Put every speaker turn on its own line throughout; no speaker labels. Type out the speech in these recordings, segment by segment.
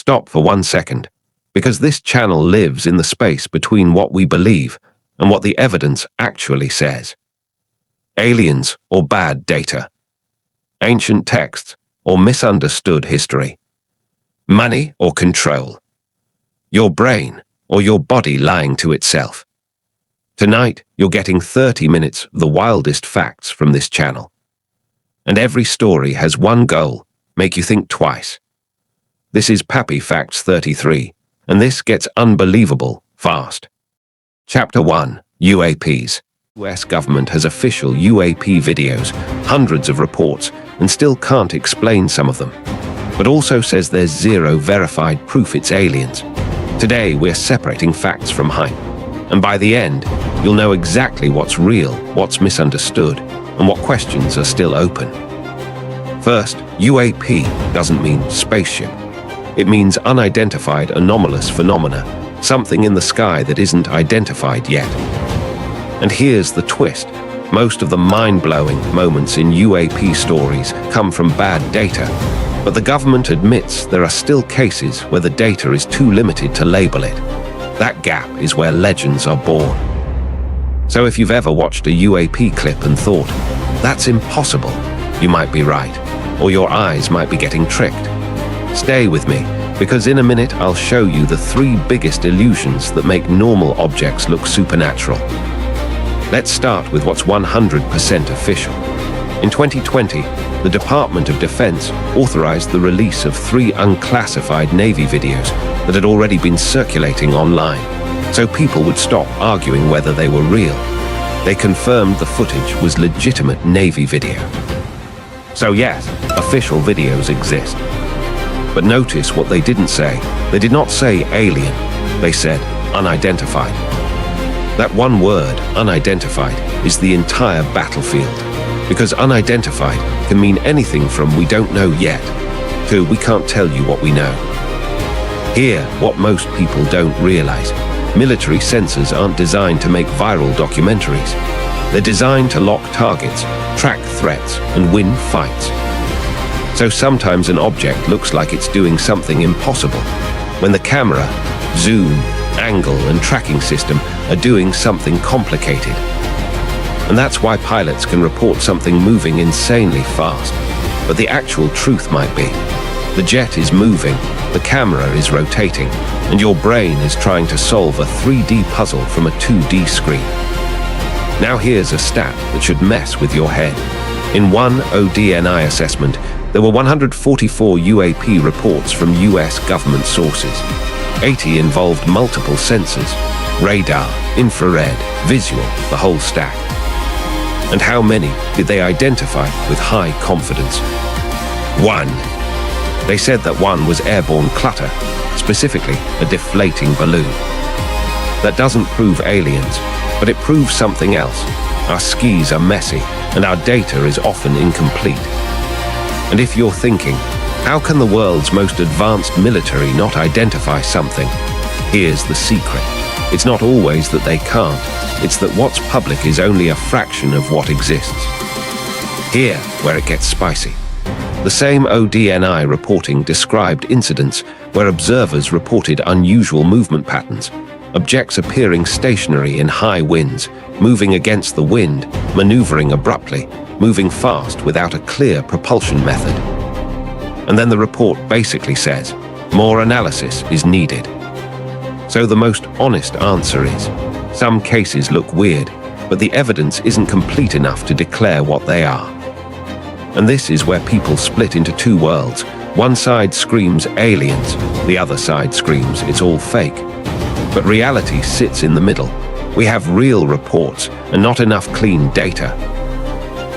Stop for 1 second, because this channel lives in the space between what we believe and what the evidence actually says. Aliens or bad data. Ancient texts or misunderstood history. Money or control. Your brain or your body lying to itself. Tonight, you're getting 30 minutes of the wildest facts from this channel. And every story has one goal: make you think twice. This is Papi Facts 33, and this gets unbelievable fast. Chapter 1. UAPs. US government has official UAP videos, hundreds of reports, and still can't explain some of them. But also says there's zero verified proof it's aliens. Today, we're separating facts from hype. And by the end, you'll know exactly what's real, what's misunderstood, and what questions are still open. First, UAP doesn't mean spaceship. It means unidentified anomalous phenomena, something in the sky that isn't identified yet. And here's the twist. Most of the mind-blowing moments in UAP stories come from bad data, but the government admits there are still cases where the data is too limited to label it. That gap is where legends are born. So if you've ever watched a UAP clip and thought, that's impossible, you might be right, or your eyes might be getting tricked. Stay with me, because in a minute I'll show you the 3 biggest illusions that make normal objects look supernatural. Let's start with what's 100% official. In 2020, the Department of Defense authorized the release of 3 unclassified Navy videos that had already been circulating online, so people would stop arguing whether they were real. They confirmed the footage was legitimate Navy video. So yes, official videos exist. But notice what they didn't say. They did not say alien. They said unidentified. That one word, unidentified, is the entire battlefield. Because unidentified can mean anything from we don't know yet to we can't tell you what we know. Here, what most people don't realize, military sensors aren't designed to make viral documentaries. They're designed to lock targets, track threats, and win fights. So sometimes an object looks like it's doing something impossible, when the camera, zoom, angle, and tracking system are doing something complicated. And that's why pilots can report something moving insanely fast. But the actual truth might be, the jet is moving, the camera is rotating, and your brain is trying to solve a 3D puzzle from a 2D screen. Now here's a stat that should mess with your head. In one ODNI assessment, there were 144 UAP reports from US government sources. 80 involved multiple sensors: radar, infrared, visual, the whole stack. And how many did they identify with high confidence? 1. They said that one was airborne clutter, specifically a deflating balloon. That doesn't prove aliens, but it proves something else. Our skis are messy, and our data is often incomplete. And if you're thinking, how can the world's most advanced military not identify something? Here's the secret. It's not always that they can't. It's that what's public is only a fraction of what exists. Here, where it gets spicy. The same ODNI reporting described incidents where observers reported unusual movement patterns, objects appearing stationary in high winds, moving against the wind, maneuvering abruptly, moving fast without a clear propulsion method. And then the report basically says, more analysis is needed. So the most honest answer is, some cases look weird, but the evidence isn't complete enough to declare what they are. And this is where people split into 2 worlds. One side screams aliens, the other side screams it's all fake. But reality sits in the middle. We have real reports and not enough clean data.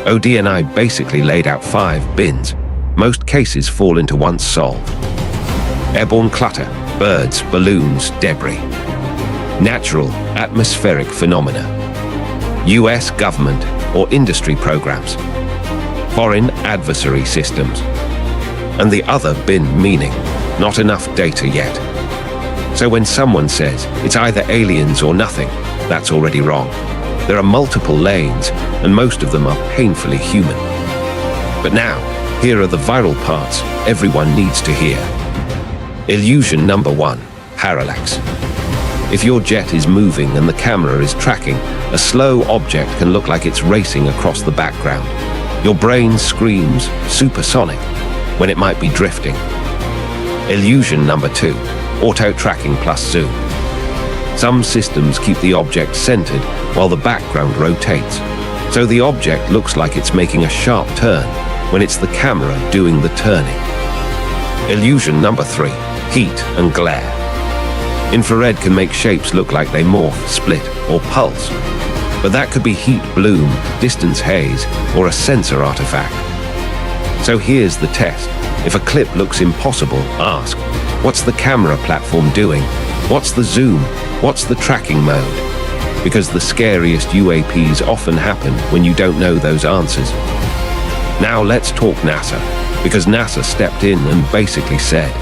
ODNI basically laid out 5 bins. Most cases fall into once solved. Airborne clutter, birds, balloons, debris. Natural atmospheric phenomena. US government or industry programs. Foreign adversary systems. And the other bin meaning, not enough data yet. So when someone says it's either aliens or nothing, that's already wrong. There are multiple lanes, and most of them are painfully human. But now, here are the viral parts everyone needs to hear. Illusion number 1, parallax. If your jet is moving and the camera is tracking, a slow object can look like it's racing across the background. Your brain screams supersonic when it might be drifting. Illusion number 2, auto-tracking plus zoom. Some systems keep the object centered while the background rotates, so the object looks like it's making a sharp turn when it's the camera doing the turning. Illusion number 3, heat and glare. Infrared can make shapes look like they morph, split, or pulse, but that could be heat bloom, distance haze, or a sensor artifact. So here's the test. If a clip looks impossible, ask, what's the camera platform doing? What's the zoom? What's the tracking mode? Because the scariest UAPs often happen when you don't know those answers. Now let's talk NASA, because NASA stepped in and basically said,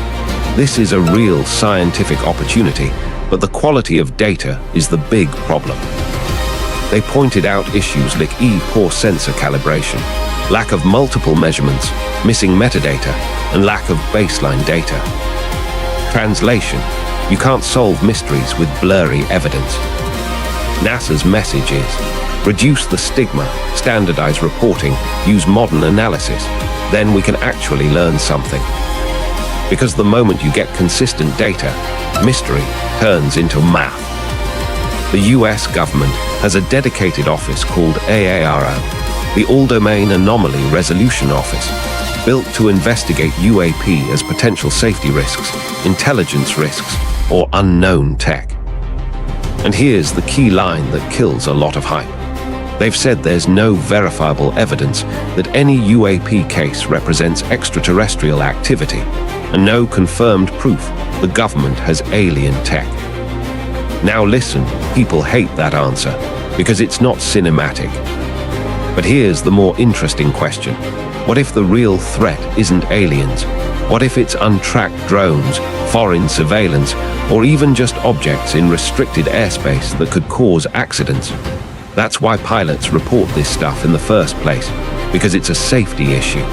this is a real scientific opportunity, but the quality of data is the big problem. They pointed out issues like poor sensor calibration, lack of multiple measurements, missing metadata, and lack of baseline data. Translation: you can't solve mysteries with blurry evidence. NASA's message is, reduce the stigma, standardize reporting, use modern analysis, then we can actually learn something. Because the moment you get consistent data, mystery turns into math. The US government has a dedicated office called AARO, the All-Domain Anomaly Resolution Office, built to investigate UAP as potential safety risks, intelligence risks, or unknown tech. And here's the key line that kills a lot of hype. They've said there's no verifiable evidence that any UAP case represents extraterrestrial activity, and no confirmed proof the government has alien tech. Now listen, people hate that answer, because it's not cinematic. But here's the more interesting question. What if the real threat isn't aliens? What if it's untracked drones, foreign surveillance, or even just objects in restricted airspace that could cause accidents? That's why pilots report this stuff in the first place, because it's a safety issue.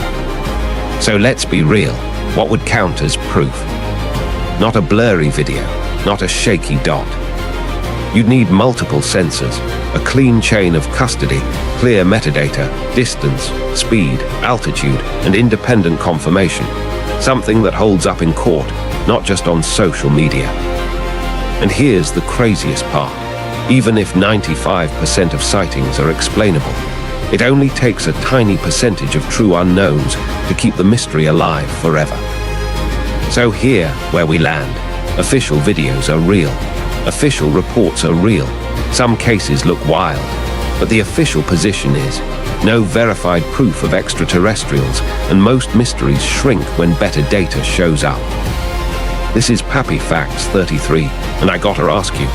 So let's be real. What would count as proof? Not a blurry video, not a shaky dot. You'd need multiple sensors, a clean chain of custody, clear metadata, distance, speed, altitude, and independent confirmation. Something that holds up in court, not just on social media. And here's the craziest part. Even if 95% of sightings are explainable, it only takes a tiny percentage of true unknowns to keep the mystery alive forever. So here, where we land, official videos are real. Official reports are real. Some cases look wild, but the official position is no verified proof of extraterrestrials, and most mysteries shrink when better data shows up. This is Papi Facts 33, and I gotta ask you,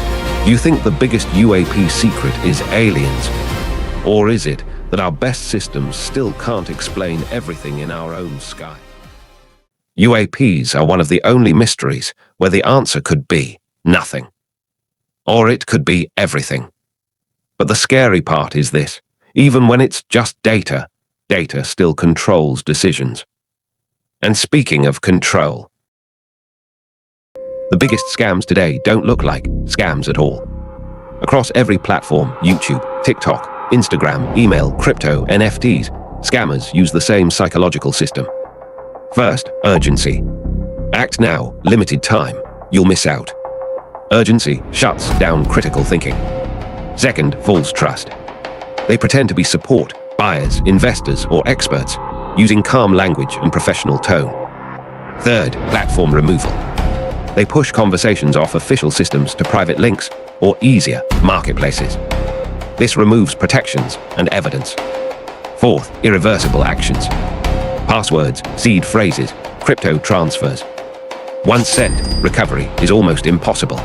do you think the biggest UAP secret is aliens? Or is it that our best systems still can't explain everything in our own sky? UAPs are one of the only mysteries where the answer could be nothing. Or it could be everything. But the scary part is this: even when it's just data, data still controls decisions. And speaking of control, the biggest scams today don't look like scams at all. Across every platform, YouTube, TikTok, Instagram, email, crypto, NFTs, scammers use the same psychological system. First, urgency. Act now, limited time, you'll miss out. Urgency shuts down critical thinking. Second, false trust. They pretend to be support, buyers, investors, or experts, using calm language and professional tone. Third, platform removal. They push conversations off official systems to private links or easier marketplaces. This removes protections and evidence. Fourth, irreversible actions. Passwords, seed phrases, crypto transfers. Once sent, recovery is almost impossible.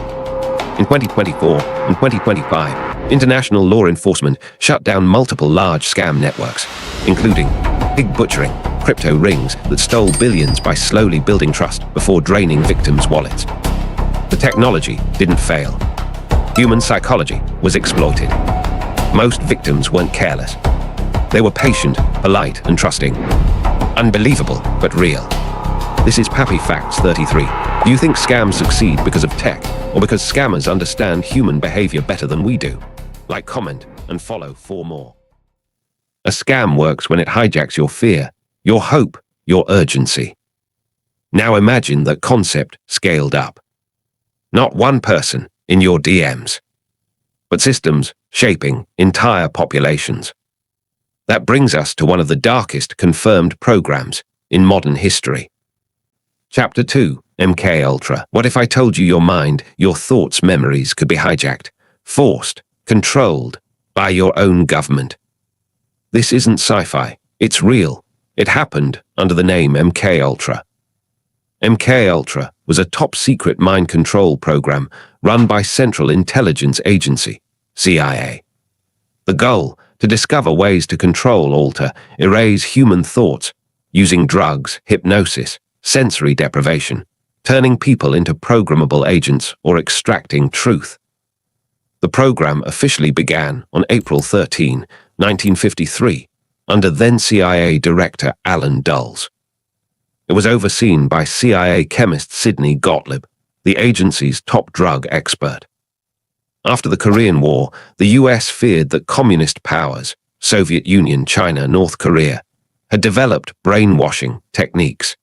In 2024 and 2025, international law enforcement shut down multiple large scam networks, including pig butchering, crypto rings that stole billions by slowly building trust before draining victims' wallets. The technology didn't fail. Human psychology was exploited. Most victims weren't careless. They were patient, polite, and trusting. Unbelievable, but real. This is Papi Facts 33. Do you think scams succeed because of tech, or because scammers understand human behavior better than we do? Like, comment, and follow for more. A scam works when it hijacks your fear, your hope, your urgency. Now imagine that concept scaled up. Not one person in your DMs, but systems shaping entire populations. That brings us to one of the darkest confirmed programs in modern history. Chapter 2, MKUltra. What if I told you your mind, your thoughts, memories could be hijacked, forced, controlled by your own government? This isn't sci-fi, it's real. It happened under the name MKUltra. MKUltra was a top-secret mind control program run by Central Intelligence Agency, CIA. The goal, to discover ways to control, alter, erase human thoughts using drugs, hypnosis, sensory deprivation, turning people into programmable agents or extracting truth. The program officially began on April 13, 1953, under then CIA Director Alan Dulles. It was overseen by CIA chemist Sidney Gottlieb, the agency's top drug expert. After the Korean War, the US feared that communist powers, Soviet Union, China, North Korea, had developed brainwashing techniques.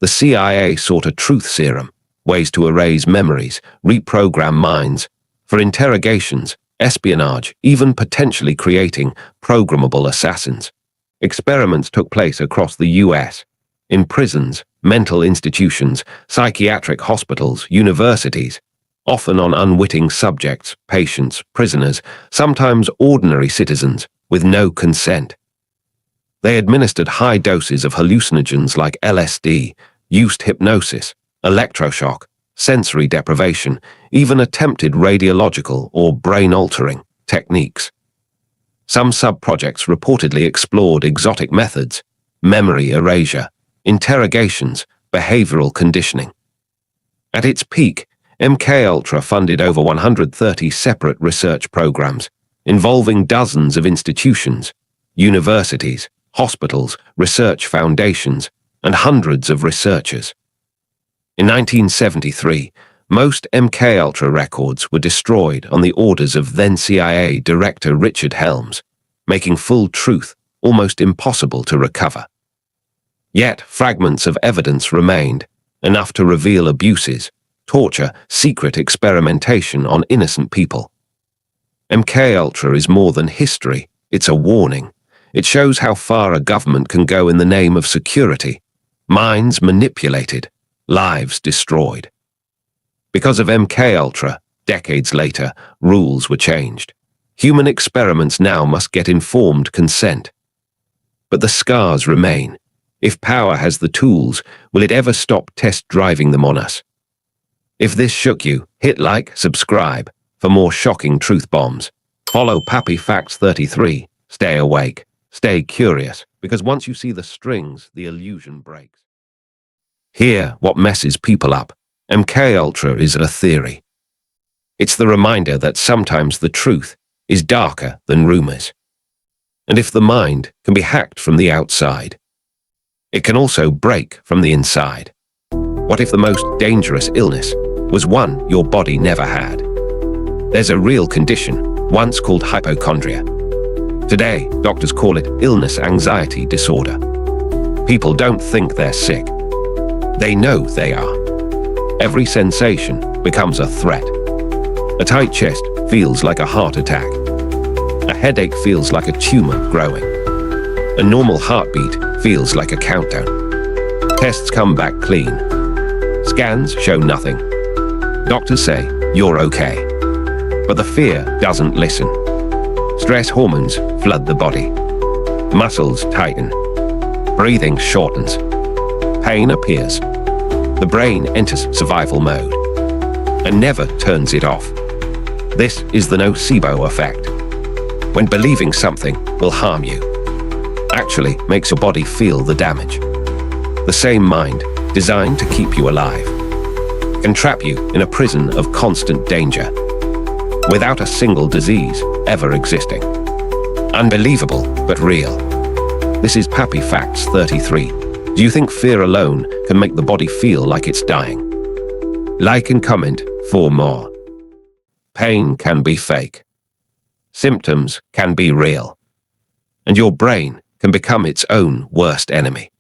The CIA sought a truth serum, ways to erase memories, reprogram minds, for interrogations, espionage, even potentially creating programmable assassins. Experiments took place across the US, in prisons, mental institutions, psychiatric hospitals, universities, often on unwitting subjects, patients, prisoners, sometimes ordinary citizens, with no consent. They administered high doses of hallucinogens like LSD, used hypnosis, electroshock, sensory deprivation, even attempted radiological or brain-altering techniques. Some sub-projects reportedly explored exotic methods, memory erasure, interrogations, behavioral conditioning. At its peak, MKUltra funded over 130 separate research programs, involving dozens of institutions, universities, hospitals, research foundations, and hundreds of researchers. In 1973, most MKUltra records were destroyed on the orders of then CIA Director Richard Helms, making full truth almost impossible to recover. Yet fragments of evidence remained, enough to reveal abuses, torture, secret experimentation on innocent people. MKUltra is more than history, it's a warning. It shows how far a government can go in the name of security. Minds manipulated, lives destroyed. Because of MKUltra, decades later, rules were changed. Human experiments now must get informed consent. But the scars remain. If power has the tools, will it ever stop test driving them on us? If this shook you, hit like, subscribe for more shocking truth bombs. Follow Papi Facts 33. Stay awake, stay curious, because once you see the strings, the illusion breaks. Hear what messes people up. MKUltra is a theory. It's the reminder that sometimes the truth is darker than rumors. And if the mind can be hacked from the outside, it can also break from the inside. What if the most dangerous illness was one your body never had? There's a real condition, once called hypochondria. Today, doctors call it illness anxiety disorder. People don't think they're sick. They know they are. Every sensation becomes a threat. A tight chest feels like a heart attack. A headache feels like a tumor growing. A normal heartbeat feels like a countdown. Tests come back clean. Scans show nothing. Doctors say, you're okay. But the fear doesn't listen. Stress hormones flood the body. Muscles tighten. Breathing shortens. Pain appears. The brain enters survival mode and never turns it off. This is the nocebo effect. When believing something will harm you, actually makes your body feel the damage. The same mind, designed to keep you alive, can trap you in a prison of constant danger, without a single disease ever existing. Unbelievable, but real. This is Papi Facts 33. Do you think fear alone can make the body feel like it's dying? Like and comment for more. Pain can be fake. Symptoms can be real. And your brain can become its own worst enemy.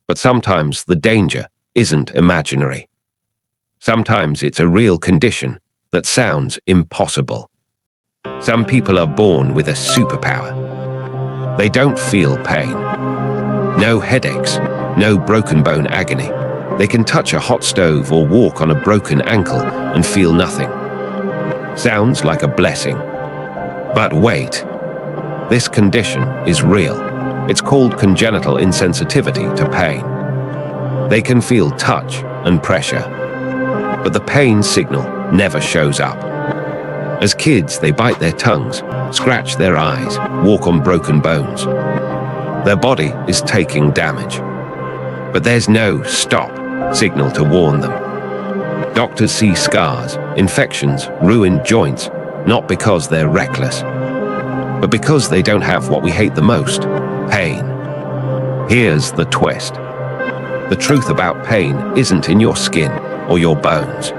But sometimes the danger isn't imaginary. Sometimes it's a real condition that sounds impossible. Some people are born with a superpower. They don't feel pain. No headaches, no broken bone agony. They can touch a hot stove or walk on a broken ankle and feel nothing. Sounds like a blessing. But wait, this condition is real. It's called congenital insensitivity to pain. They can feel touch and pressure, but the pain signal never shows up. As kids, they bite their tongues, scratch their eyes, walk on broken bones. Their body is taking damage, but there's no stop signal to warn them. Doctors see scars, infections, ruined joints, not because they're reckless, but because they don't have what we hate the most, pain. Here's the twist. The truth about pain isn't in your skin or your bones.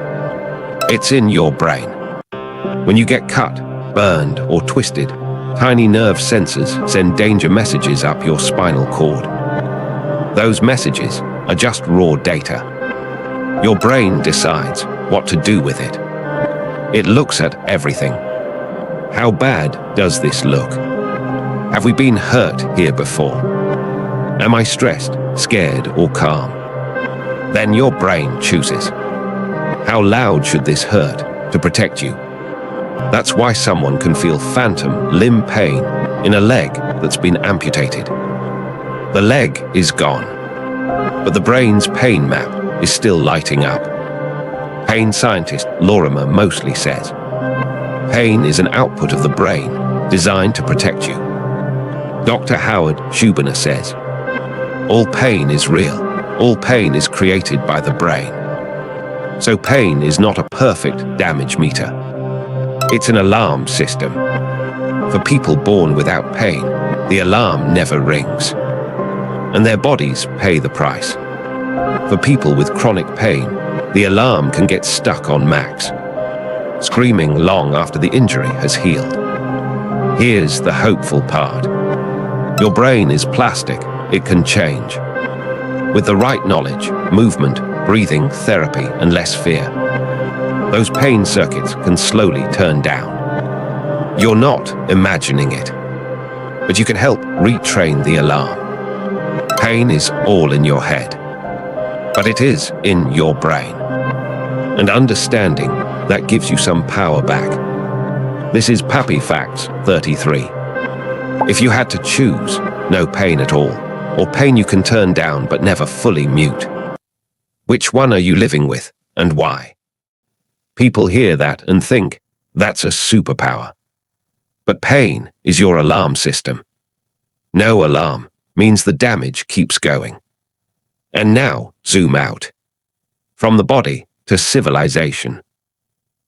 It's in your brain. When you get cut, burned, or twisted, tiny nerve sensors send danger messages up your spinal cord. Those messages are just raw data. Your brain decides what to do with it. It looks at everything. How bad does this look? Have we been hurt here before? Am I stressed, scared, or calm? Then your brain chooses. How loud should this hurt to protect you? That's why someone can feel phantom limb pain in a leg that's been amputated. The leg is gone, but the brain's pain map is still lighting up. Pain scientist Lorimer Mosley says, pain is an output of the brain designed to protect you. Dr. Howard Schubiner says, all pain is real. All pain is created by the brain. So pain is not a perfect damage meter. It's an alarm system. For people born without pain, the alarm never rings, and their bodies pay the price. For people with chronic pain, the alarm can get stuck on max, screaming long after the injury has healed. Here's the hopeful part. Your brain is plastic. It can change. With the right knowledge, movement, breathing, therapy, and less fear, those pain circuits can slowly turn down. You're not imagining it, but you can help retrain the alarm. Pain is all in your head, but it is in your brain. And understanding that gives you some power back. This is Papi Facts 33. If you had to choose, no pain at all, or pain you can turn down but never fully mute, which one are you living with and why? People hear that and think, that's a superpower. But pain is your alarm system. No alarm means the damage keeps going. And now, zoom out. From the body to civilization.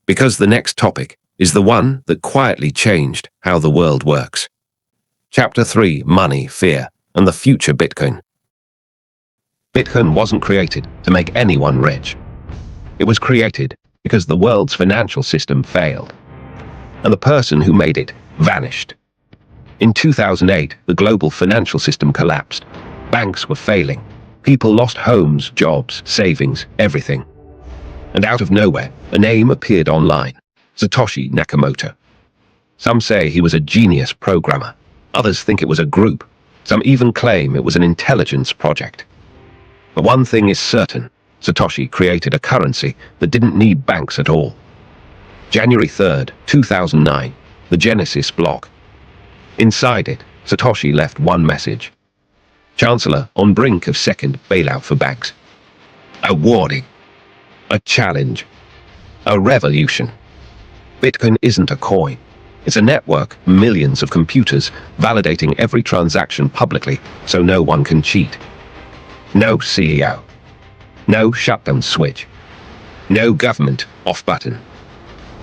Because the next topic is the one that quietly changed how the world works. Chapter 3, Money, Fear, and the Future Bitcoin. Bitcoin wasn't created to make anyone rich. It was created because the world's financial system failed, and the person who made it vanished. In 2008, the global financial system collapsed. Banks were failing. People lost homes, jobs, savings, everything. And out of nowhere, a name appeared online, Satoshi Nakamoto. Some say he was a genius programmer. Others think it was a group. Some even claim it was an intelligence project. But one thing is certain. Satoshi created a currency that didn't need banks at all. January 3rd, 2009, the Genesis block. Inside it, Satoshi left one message. Chancellor on brink of second bailout for banks. A warning. A challenge. A revolution. Bitcoin isn't a coin. It's a network, millions of computers validating every transaction publicly so no one can cheat. No CEO. No shutdown switch. No government off button.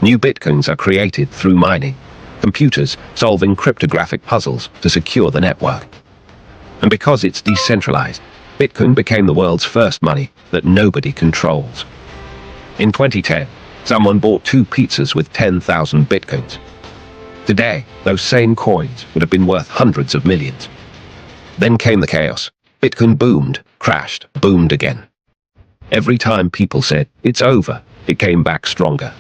New bitcoins are created through mining, computers solving cryptographic puzzles to secure the network. And because it's decentralized, Bitcoin became the world's first money that nobody controls. In 2010, someone bought 2 pizzas with 10,000 bitcoins. Today, those same coins would have been worth hundreds of millions. Then came the chaos. Bitcoin boomed, crashed, boomed again. Every time people said, it's over, it came back stronger.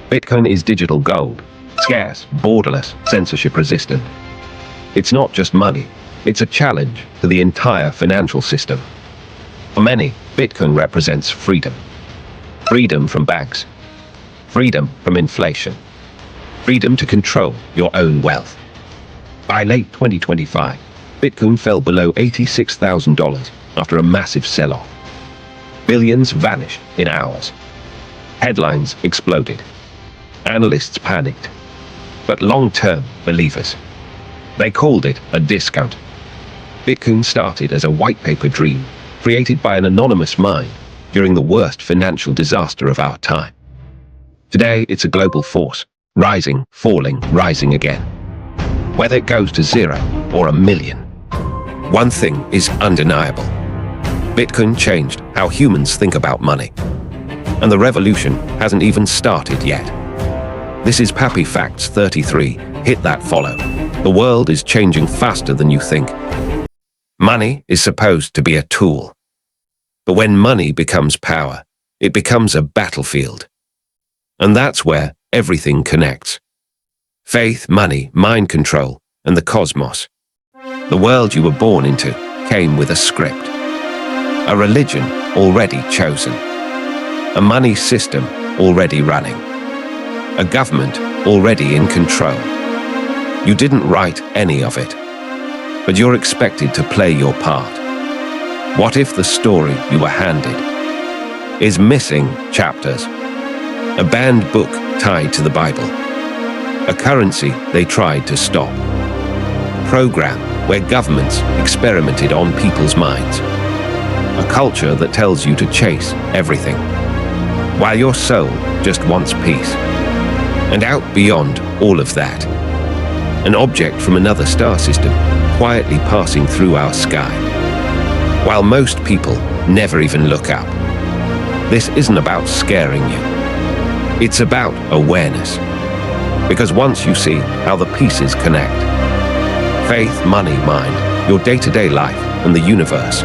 Bitcoin is digital gold, scarce, borderless, censorship-resistant. It's not just money, it's a challenge to the entire financial system. For many, Bitcoin represents freedom. Freedom from banks. Freedom from inflation. Freedom to control your own wealth. By late 2025, Bitcoin fell below $86,000 after a massive sell-off. Billions vanished in hours. Headlines exploded. Analysts panicked. But long-term believers, they called it a discount. Bitcoin started as a white paper dream created by an anonymous mind during the worst financial disaster of our time. Today, it's a global force, rising, falling, rising again. Whether it goes to 0 or 1,000,000. One thing is undeniable. Bitcoin changed how humans think about money. And the revolution hasn't even started yet. This is Papi Facts 33. Hit that follow. The world is changing faster than you think. Money is supposed to be a tool. But when money becomes power, it becomes a battlefield. And that's where everything connects. Faith, money, mind control, and the cosmos. The world you were born into came with a script. A religion already chosen. A money system already running. A government already in control. You didn't write any of it, but you're expected to play your part. What if the story you were handed is missing chapters? A banned book tied to the Bible. A currency they tried to stop. A program where governments experimented on people's minds. A culture that tells you to chase everything, while your soul just wants peace. And out beyond all of that, an object from another star system quietly passing through our sky, while most people never even look up. This isn't about scaring you. It's about awareness. Because once you see how the pieces connect, faith, money, mind, your day-to-day life, and the universe,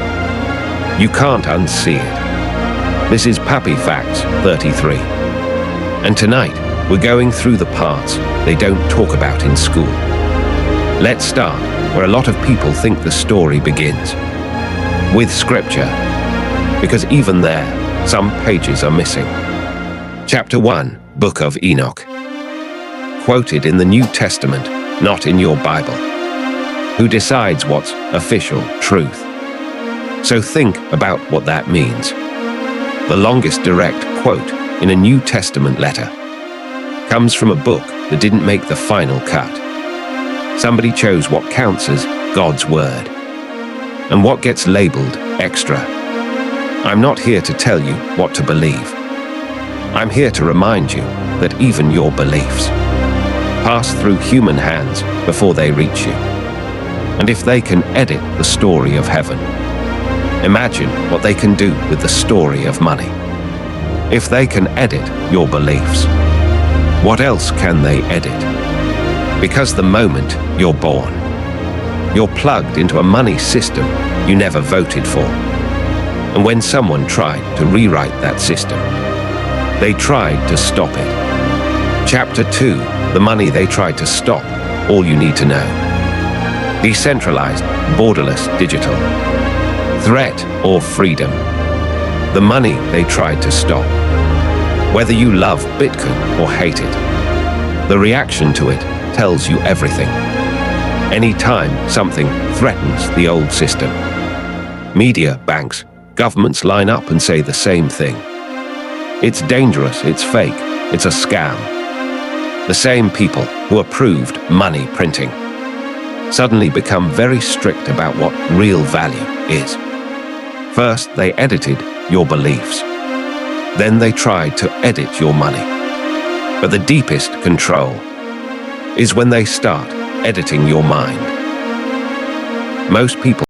you can't unsee it. This is Papi Facts 33. And tonight, we're going through the parts they don't talk about in school. Let's start where a lot of people think the story begins. With scripture. Because even there, some pages are missing. Chapter 1, Book of Enoch. Quoted in the New Testament, not in your Bible. Who decides what's official truth? So think about what that means. The longest direct quote in a New Testament letter comes from a book that didn't make the final cut. Somebody chose what counts as God's word and what gets labeled extra. I'm not here to tell you what to believe. I'm here to remind you that even your beliefs pass through human hands before they reach you. And if they can edit the story of heaven, imagine what they can do with the story of money. If they can edit your beliefs, what else can they edit? Because the moment you're born, you're plugged into a money system you never voted for. And when someone tried to rewrite that system, they tried to stop it. Chapter 2, the money they tried to stop, all you need to know. Decentralized, borderless, digital. Threat or freedom. The money they tried to stop. Whether you love Bitcoin or hate it, the reaction to it tells you everything. Anytime something threatens the old system, media, banks, governments line up and say the same thing. It's dangerous, it's fake, it's a scam. The same people who approved money printing suddenly become very strict about what real value is. First, they edited your beliefs. Then they tried to edit your money. But the deepest control is when they start editing your mind. Most people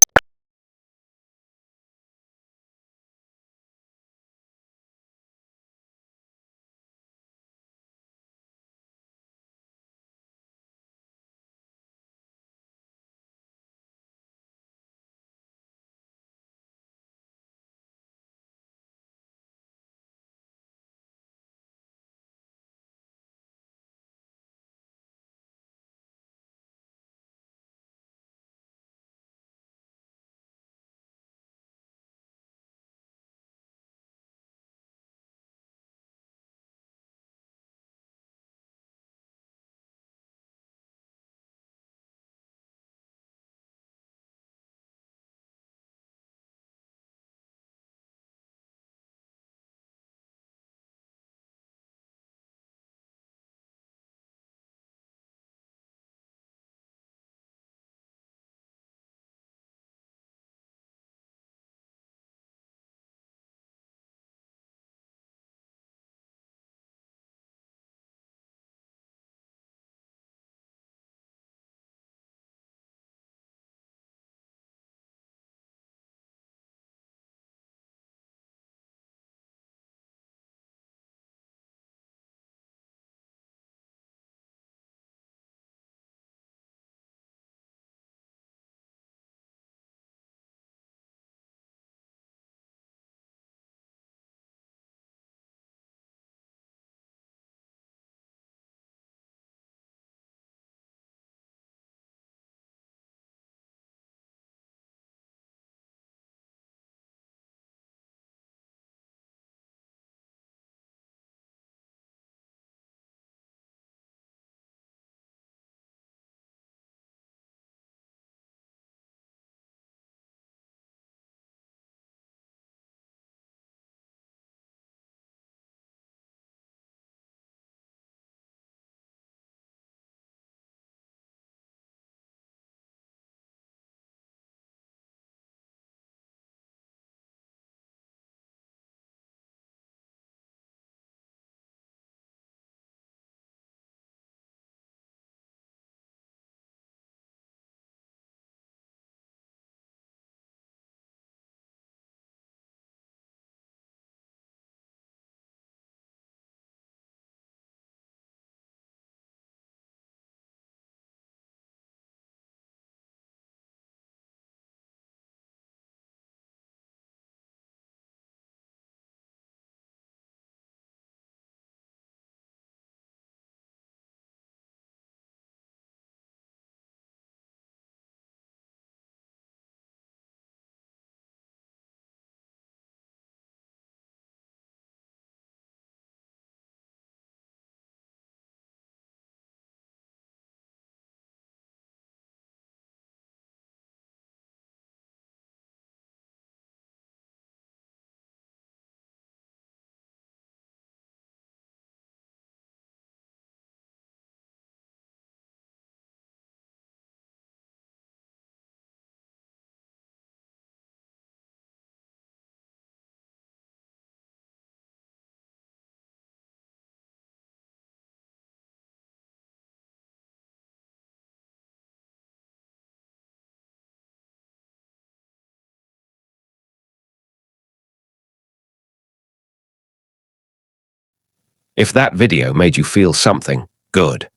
If that video made you feel something, good.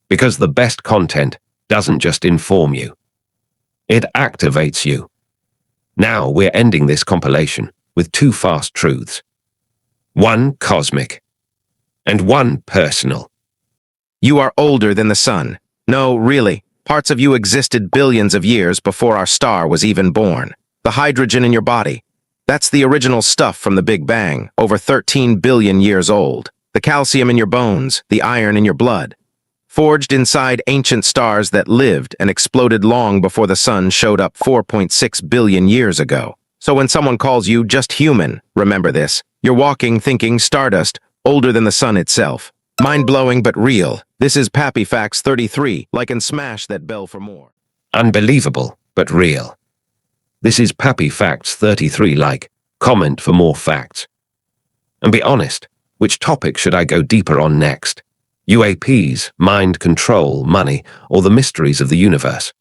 Because the best content doesn't just inform you. It activates you. Now we're ending this compilation with two fast truths. One cosmic and one personal.
You are older than the sun. No, really. Parts of you existed billions of years before our star was even born. The hydrogen in your body. That's the original stuff from the Big Bang, over 13 billion years old. The calcium in your bones, the iron in your blood. Forged inside ancient stars that lived and exploded long before the sun showed up 4.6 billion years ago. So when someone calls you just human, remember this. You're walking, thinking stardust, older than the sun itself. Mind-blowing but real. This is Papi Facts 33. Like and smash that bell for more.
Unbelievable but real. This is Papi Facts 33. Like, comment for more facts. And be honest, which topic should I go deeper on next? UAPs, mind control, money, or the mysteries of the universe?